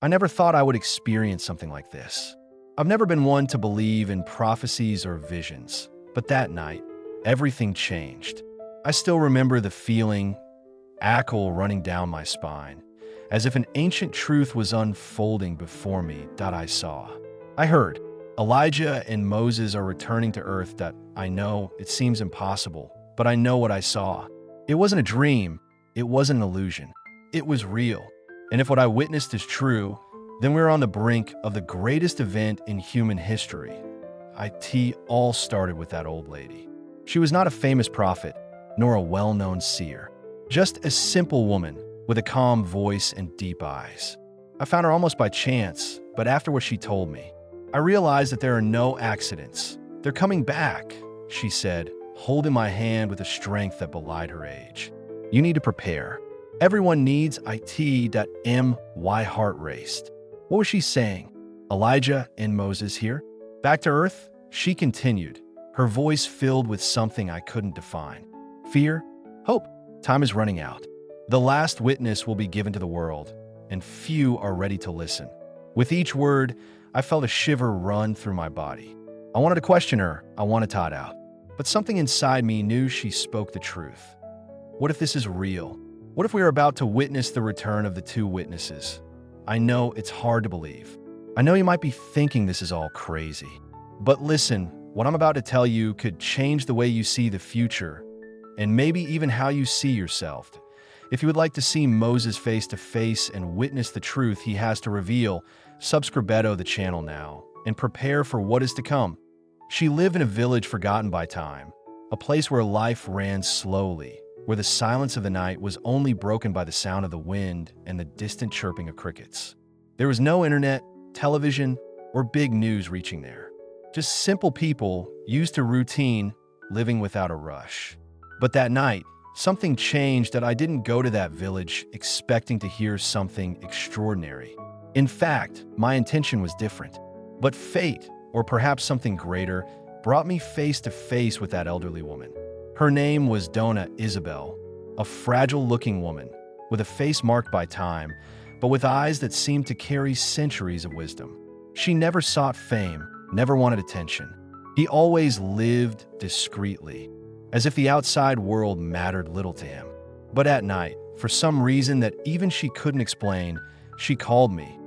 I never thought I would experience something like this. I've never been one to believe in prophecies or visions, but that night, everything changed. I still remember the feeling, ankle running down my spine, as if an ancient truth was unfolding before me that I saw. I heard, Elijah and Moses are returning to earth. That I know it seems impossible, but I know what I saw. It wasn't a dream, it wasn't an illusion. It was real. And if what I witnessed is true, then we're on the brink of the greatest event in human history. It all started with that old lady. She was not a famous prophet, nor a well-known seer, just a simple woman with a calm voice and deep eyes. I found her almost by chance, but after what she told me, I realized that there are no accidents. They're coming back, she said, holding my hand with a strength that belied her age. You need to prepare. Everyone needs My heart raced. What was she saying? Elijah and Moses here? Back to earth? She continued, her voice filled with something I couldn't define. Fear? Hope? Time is running out. The last witness will be given to the world, and few are ready to listen. With each word, I felt a shiver run through my body. I wanted to question her, I wanted Todd out. But something inside me knew she spoke the truth. What if this is real? What if we are about to witness the return of the two witnesses? I know it's hard to believe. I know you might be thinking this is all crazy. But listen, what I'm about to tell you could change the way you see the future, and maybe even how you see yourself. If you would like to see Moses face to face and witness the truth he has to reveal, subscribe to the channel now and prepare for what is to come. She lived in a village forgotten by time, a place where life ran slowly, where the silence of the night was only broken by the sound of the wind and the distant chirping of crickets. There was no internet, television, or big news reaching there. Just simple people used to routine, living without a rush. But that night, something changed. That I didn't go to that village expecting to hear something extraordinary. In fact, my intention was different. But fate, or perhaps something greater, brought me face to face with that elderly woman. Her name was Donna Isabel, a fragile-looking woman with a face marked by time, but with eyes that seemed to carry centuries of wisdom. She never sought fame, never wanted attention. He always lived discreetly, as if the outside world mattered little to him. But at night, for some reason that even she couldn't explain, she called me.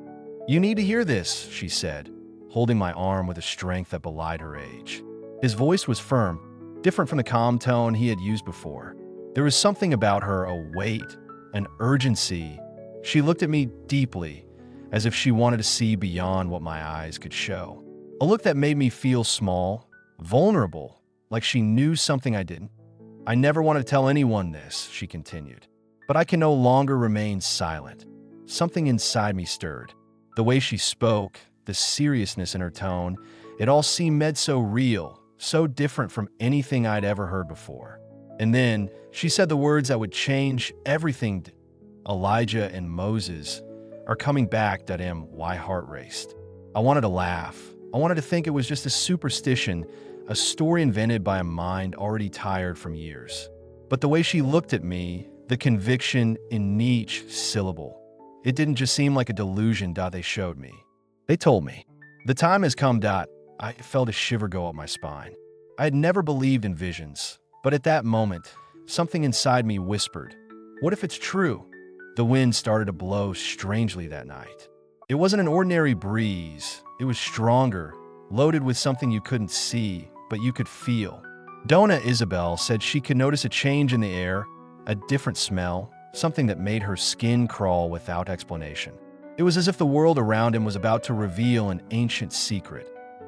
You need to hear this, she said, holding my arm with a strength that belied her age. His voice was firm, different from the calm tone he had used before. There was something about her, a weight, an urgency. She looked at me deeply, as if she wanted to see beyond what my eyes could show. A look that made me feel small, vulnerable, like she knew something I didn't. I never wanted to tell anyone this, she continued. But I can no longer remain silent. Something inside me stirred. The way she spoke, the seriousness in her tone, it all seemed so real, so different from anything I'd ever heard before. And then she said the words that would change everything. Elijah and Moses are coming back. My heart raced. I wanted to laugh. I wanted to think it was just a superstition, a story invented by a mind already tired from years. But the way she looked at me, the conviction in each syllable, it didn't just seem like a delusion. They showed me. They told me. The time has come. I felt a shiver go up my spine. I had never believed in visions, but at that moment, something inside me whispered, what if it's true? The wind started to blow strangely that night. It wasn't an ordinary breeze. It was stronger, loaded with something you couldn't see, but you could feel. Donna Isabel said she could notice a change in the air, a different smell, something that made her skin crawl without explanation. It was as if the world around him was about to reveal an ancient secret,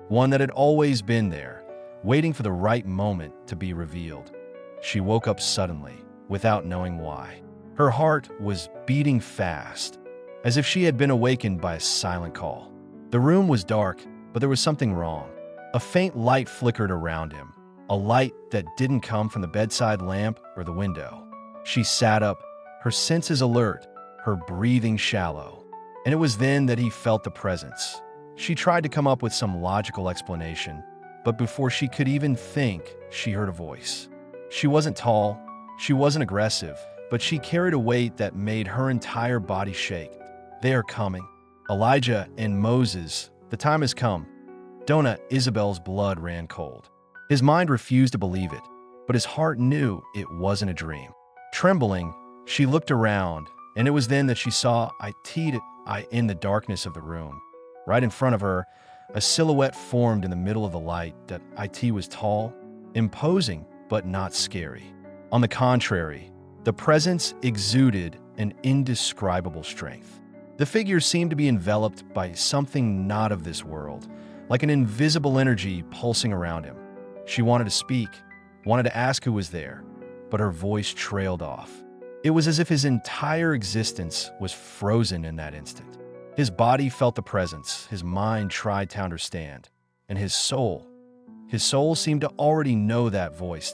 one that had always been there, waiting for the right moment to be revealed. She woke up suddenly, without knowing why. Her heart was beating fast, as if she had been awakened by a silent call. The room was dark, but there was something wrong. A faint light flickered around him, a light that didn't come from the bedside lamp or the window. She sat up, her senses alert, her breathing shallow. And it was then that he felt the presence. She tried to come up with some logical explanation, but before she could even think, she heard a voice. She wasn't tall, she wasn't aggressive, but she carried a weight that made her entire body shake. They are coming. Elijah and Moses, the time has come. Dona Isabel's blood ran cold. His mind refused to believe it, but his heart knew it wasn't a dream. Trembling, she looked around, and it was then that she saw I in the darkness of the room. Right in front of her, a silhouette formed in the middle of the light. That it was tall, imposing, but not scary. On the contrary, the presence exuded an indescribable strength. The figure seemed to be enveloped by something not of this world, like an invisible energy pulsing around him. She wanted to speak, wanted to ask who was there, but her voice trailed off. It was as if his entire existence was frozen in that instant. His body felt the presence, his mind tried to understand, and his soul seemed to already know that voice.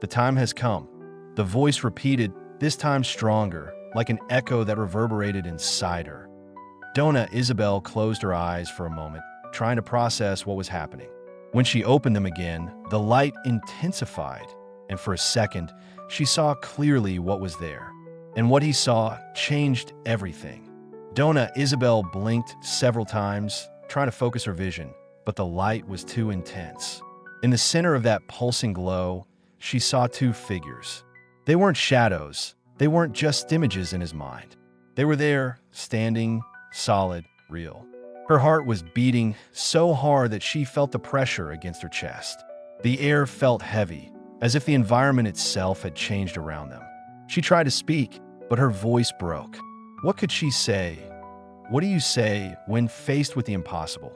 The time has come. The voice repeated, this time stronger, like an echo that reverberated inside her. Dona Isabel closed her eyes for a moment, trying to process what was happening. When she opened them again, the light intensified, and for a second, she saw clearly what was there. And what he saw changed everything. Dona Isabel blinked several times, trying to focus her vision, but the light was too intense. In the center of that pulsing glow, she saw two figures. They weren't shadows. They weren't just images in his mind. They were there, standing, solid, real. Her heart was beating so hard that she felt the pressure against her chest. The air felt heavy, as if the environment itself had changed around them. She tried to speak, but her voice broke. What could she say? What do you say when faced with the impossible?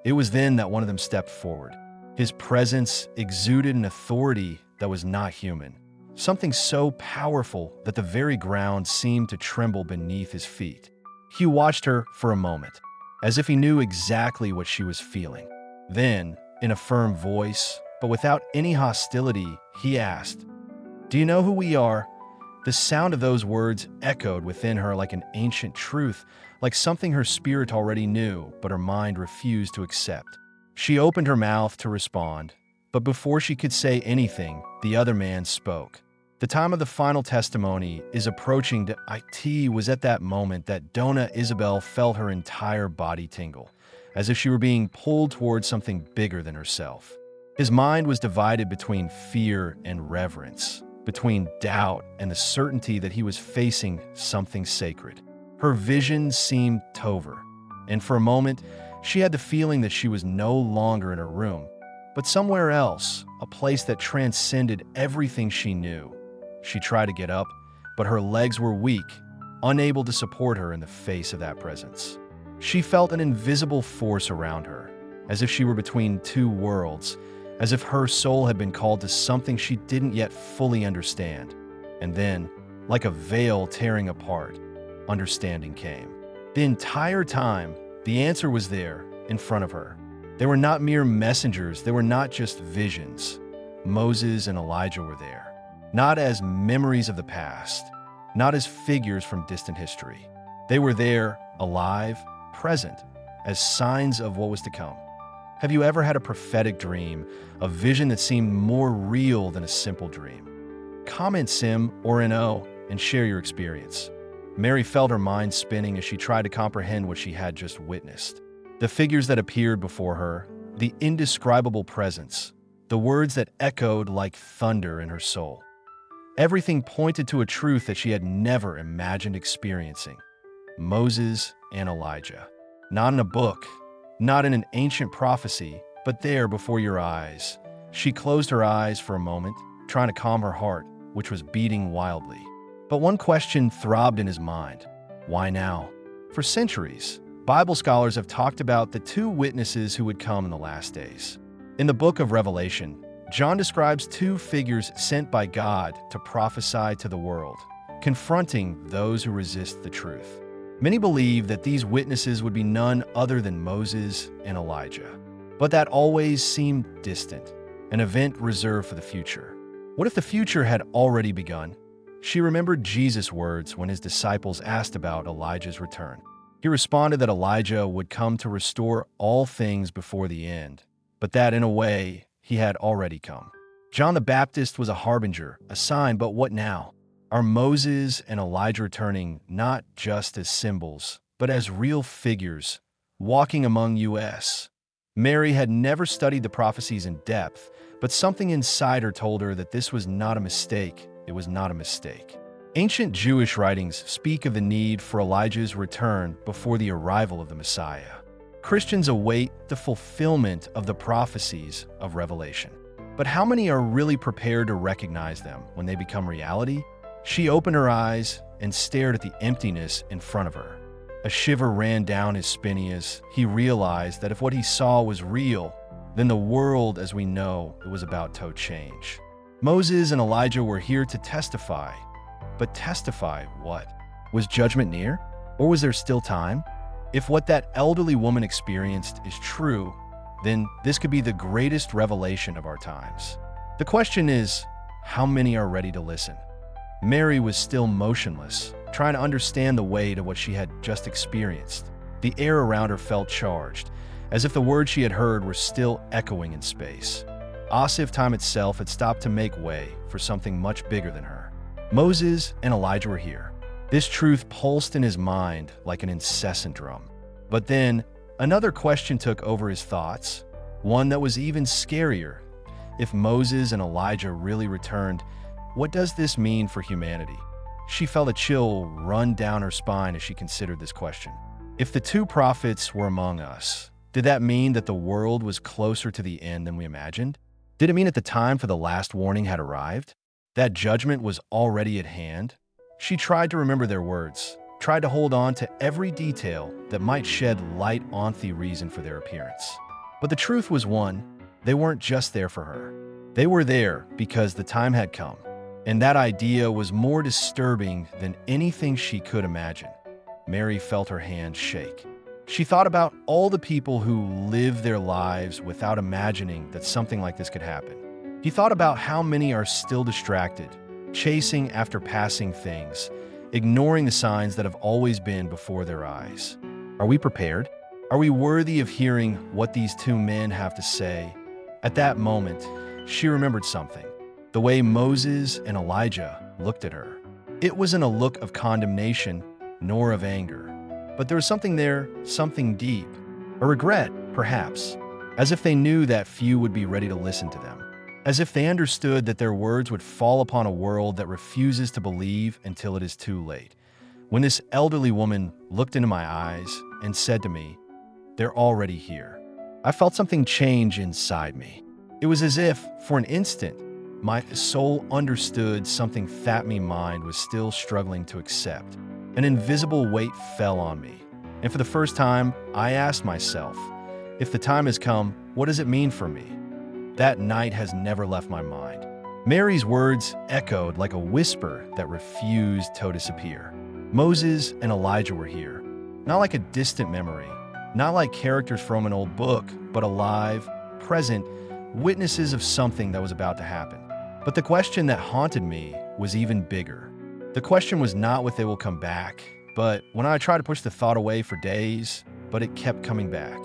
It was then that one of them stepped forward. His presence exuded an authority that was not human, something so powerful that the very ground seemed to tremble beneath his feet. He watched her for a moment, as if he knew exactly what she was feeling. Then, in a firm voice, but without any hostility, he asked, "Do you know who we are?" The sound of those words echoed within her like an ancient truth, like something her spirit already knew, but her mind refused to accept. She opened her mouth to respond, but before she could say anything, the other man spoke. The time of the final testimony is approaching. It was at that moment that Dona Isabel felt her entire body tingle, as if she were being pulled towards something bigger than herself. His mind was divided between fear and reverence, between doubt and the certainty that he was facing something sacred. Her vision seemed over, and for a moment, she had the feeling that she was no longer in her room, but somewhere else, a place that transcended everything she knew. She tried to get up, but her legs were weak, unable to support her in the face of that presence. She felt an invisible force around her, as if she were between two worlds, as if her soul had been called to something she didn't yet fully understand. And then, like a veil tearing apart, understanding came. The entire time, the answer was there, in front of her. They were not mere messengers, they were not just visions. Moses and Elijah were there, not as memories of the past, not as figures from distant history. They were there, alive, present, as signs of what was to come. Have you ever had a prophetic dream, a vision that seemed more real than a simple dream? Comment Sim or NO and share your experience. Mary felt her mind spinning as she tried to comprehend what she had just witnessed. The figures that appeared before her, the indescribable presence, the words that echoed like thunder in her soul. Everything pointed to a truth that she had never imagined experiencing. Moses and Elijah. Not in a book, not in an ancient prophecy, but there before your eyes. She closed her eyes for a moment, trying to calm her heart, which was beating wildly. But one question throbbed in his mind. Why now? For centuries, Bible scholars have talked about the two witnesses who would come in the last days. In the book of Revelation, John describes two figures sent by God to prophesy to the world, confronting those who resist the truth. Many believe that these witnesses would be none other than Moses and Elijah. But that always seemed distant, an event reserved for the future. What if the future had already begun? She remembered Jesus' words when his disciples asked about Elijah's return. He responded that Elijah would come to restore all things before the end, but that in a way, he had already come. John the Baptist was a harbinger, a sign, but what now? Are Moses and Elijah returning not just as symbols, but as real figures walking among us. Mary had never studied the prophecies in depth, but something inside her told her that this was not a mistake. It was not a mistake. Ancient Jewish writings speak of the need for Elijah's return before the arrival of the Messiah. Christians await the fulfillment of the prophecies of Revelation. But how many are really prepared to recognize them when they become reality? She opened her eyes and stared at the emptiness in front of her. A shiver ran down his spine as he realized that if what he saw was real, then the world as we know it was about to change. Moses and Elijah were here to testify. But testify what? Was judgment near? Or was there still time? If what that elderly woman experienced is true, then this could be the greatest revelation of our times. The question is, how many are ready to listen? Mary was still motionless, trying to understand the weight of what she had just experienced. The air around her felt charged, as if the words she had heard were still echoing in space. As if time itself had stopped to make way for something much bigger than her. Moses and Elijah were here. This truth pulsed in his mind like an incessant drum. But then, another question took over his thoughts, one that was even scarier. If Moses and Elijah really returned, what does this mean for humanity? She felt a chill run down her spine as she considered this question. If the two prophets were among us, did that mean that the world was closer to the end than we imagined? Did it mean that the time for the last warning had arrived? That judgment was already at hand? She tried to remember their words, tried to hold on to every detail that might shed light on the reason for their appearance. But the truth was one, they weren't just there for her. They were there because the time had come. And that idea was more disturbing than anything she could imagine. Mary felt her hand shake. She thought about all the people who live their lives without imagining that something like this could happen. She thought about how many are still distracted, chasing after passing things, ignoring the signs that have always been before their eyes. Are we prepared? Are we worthy of hearing what these two men have to say? At that moment, she remembered something. The way Moses and Elijah looked at her. It wasn't a look of condemnation, nor of anger. But there was something there, something deep. A regret, perhaps. As if they knew that few would be ready to listen to them. As if they understood that their words would fall upon a world that refuses to believe until it is too late. When this elderly woman looked into my eyes and said to me, "They're already here," I felt something change inside me. It was as if, for an instant, my soul understood something that my mind was still struggling to accept. An invisible weight fell on me. And for the first time, I asked myself, if the time has come, what does it mean for me? That night has never left my mind. Mary's words echoed like a whisper that refused to disappear. Moses and Elijah were here, not like a distant memory, not like characters from an old book, but alive, present, witnesses of something that was about to happen. But the question that haunted me was even bigger. The question was not if they will come back, but when I tried to push the thought away for days, but it kept coming back.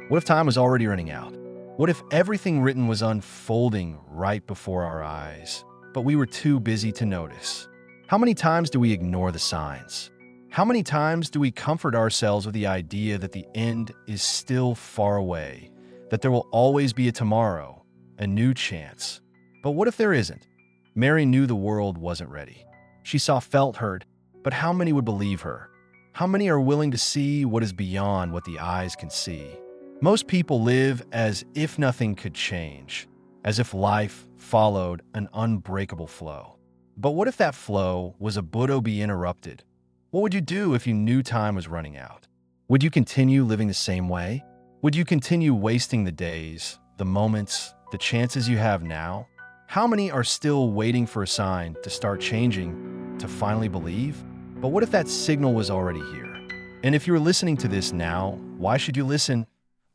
What if time was already running out? What if everything written was unfolding right before our eyes, but we were too busy to notice? How many times do we ignore the signs? How many times do we comfort ourselves with the idea that the end is still far away, that there will always be a tomorrow, a new chance? But what if there isn't? Mary knew the world wasn't ready. She saw, felt, heard, but how many would believe her? How many are willing to see what is beyond what the eyes can see? Most people live as if nothing could change, as if life followed an unbreakable flow. But what if that flow was about to be interrupted? What would you do if you knew time was running out? Would you continue living the same way? Would you continue wasting the days, the moments, the chances you have now? How many are still waiting for a sign to start changing, to finally believe? But what if that signal was already here? And if you're listening to this now, why should you listen?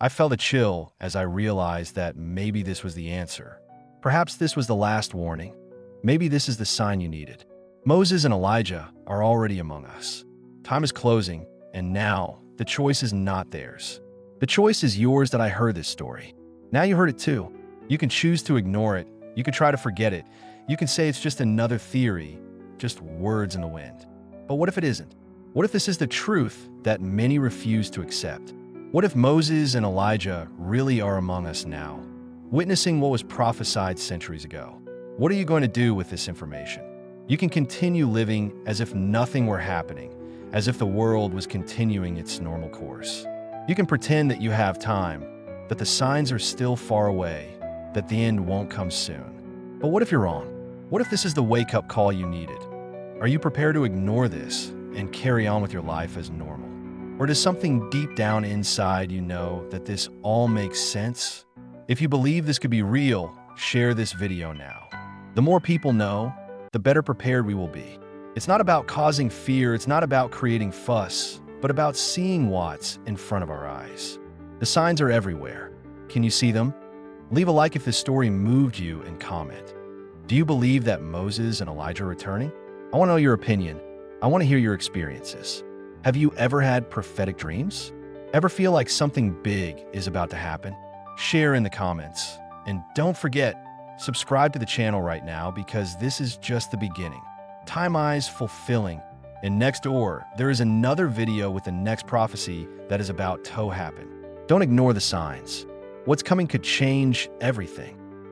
I felt a chill as I realized that maybe this was the answer. Perhaps this was the last warning. Maybe this is the sign you needed. Moses and Elijah are already among us. Time is closing, and now the choice is not theirs. The choice is yours that I heard this story. Now you heard it too. You can choose to ignore it. You can try to forget it. You can say it's just another theory, just words in the wind. But what if it isn't? What if this is the truth that many refuse to accept? What if Moses and Elijah really are among us now, witnessing what was prophesied centuries ago? What are you going to do with this information? You can continue living as if nothing were happening, as if the world was continuing its normal course. You can pretend that you have time, that the signs are still far away, that the end won't come soon. But what if you're wrong? What if this is the wake-up call you needed? Are you prepared to ignore this and carry on with your life as normal? Or does something deep down inside you know that this all makes sense? If you believe this could be real, share this video now. The more people know, the better prepared we will be. It's not about causing fear, it's not about creating fuss, but about seeing what's in front of our eyes. The signs are everywhere. Can you see them? Leave a like if this story moved you and comment. Do you believe that Moses and Elijah are returning? I want to know your opinion. I want to hear your experiences. Have you ever had prophetic dreams? Ever feel like something big is about to happen? Share in the comments. And don't forget, subscribe to the channel right now because this is just the beginning. Time Eyes fulfilling. And next door, there is another video with the next prophecy that is about to happen. Don't ignore the signs. What's coming could change everything.